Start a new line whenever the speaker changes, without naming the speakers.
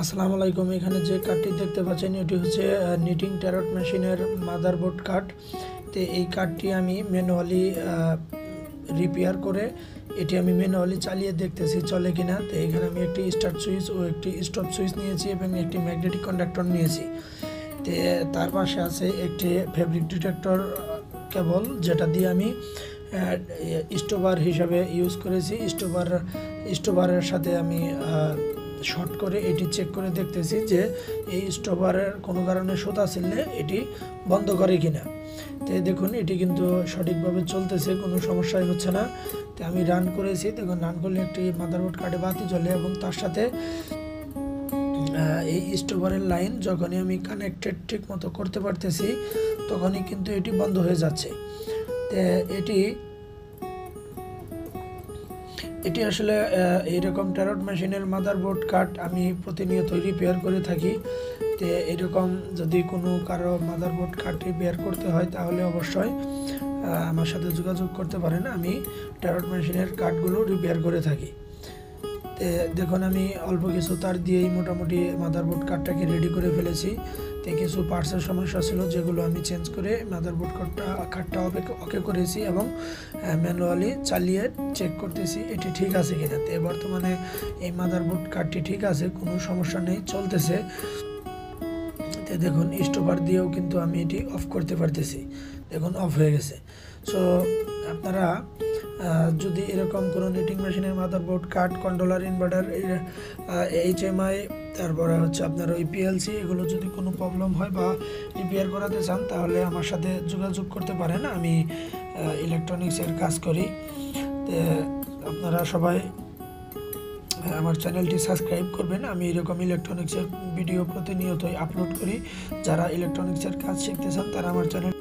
আসসালামু আলাইকুম। এখানে যে কার্ডটি দেখতে পাচ্ছেন এটি হচ্ছে নিটিং ট্যারট মেশিনের মাদারবোর্ড কার্ড। তো এই কার্ডটি আমি ম্যানুয়ালি রিপেয়ার করে এটি আমি ম্যানুয়ালি চালিয়ে দেখতেছি চলে কিনা। তো এখানে আমি একটি স্টার্ট সুইচ ও একটি স্টপ সুইচ নিয়েছি এবং একটি ম্যাগনেটিক কন্ডাক্টর নিয়েছি। তো তার পাশে আছে একটি ফেব্রিক ডিটেক্টর কেবল, যেটা দিয়ে আমি স্টোবার হিসাবে ইউজ করেছি। স্টোবারের সাথে আমি শর্ট করে এটি চেক করে দেখতেছি যে এই স্টোবারের কোনো কারণে সুতা ছিললে এটি বন্ধ করে কিনা। তো দেখুন এটি কিন্তু সঠিকভাবে চলতেছে, কোনো সমস্যাই হচ্ছে না। তো আমি রান করেছি, দেখুন রান করলে একটি মাদারবোর্ড কার্ডে বাতি জ্বলে এবং তার সাথে এই স্টোবারের লাইন যখনই আমি কানেক্টেড ঠিক মতো করতে পারতেছি তখনই কিন্তু এটি বন্ধ হয়ে যাচ্ছে। তো এটি আসলে এইরকম ট্যারট মেশিনের মাদারবোর্ড কার্ড আমি প্রতিনিয়তই রিপেয়ার করে থাকি। তো এরকম যদি কোনো কারো মাদারবোর্ড কার্ড রিপেয়ার করতে হয় তাহলে অবশ্যই আমার সাথে যোগাযোগ করতে পারেন। আমি ট্যারট মেশিনের কার্ডগুলো রিপেয়ার করে থাকি। তো দেখুন আমি অল্প কিছু তার দিয়েই মোটামুটি মাদারবোর্ড কার্ডটাকে রেডি করে ফেলেছি। তো কিছু পার্টসের সমস্যা ছিল যেগুলো আমি চেঞ্জ করে মাদারবোর্ড কার্ডটা ওকে করেছি এবং ম্যানুয়ালি চালিয়ে চেক করতেছি এটি ঠিক আছে কিনা। তো বর্তমানে এই মাদারবোর্ড কার্ডটি ঠিক আছে, কোনো সমস্যা নেই, চলতেছে। তো দেখুন স্টোপার দিয়েও কিন্তু আমি এটি অফ করতে পারতেছি, দেখুন অফ হয়ে গেছে। সো আপনারা যদি এরকম কোনো নিটিং মেশিনের motherboard card, controller, inverter, HMI, তারপরে হচ্ছে আপনার ওই PLC, এগুলো যদি কোনো প্রবলেম হয় বা রিপেয়ার করাতে চান তাহলে আমার সাথে যোগাযোগ করতে পারেন। আমি ইলেকট্রনিক্সের কাজ করি। তো আপনারা সবাই আমার চ্যানেলটি সাবস্ক্রাইব করবেন। আমি এরকম ইলেকট্রনিক্সের ভিডিও প্রতিনিয়তই আপলোড করি। যারা ইলেকট্রনিক্সের কাজ শিখতে চান তারা আমার চ্যানেল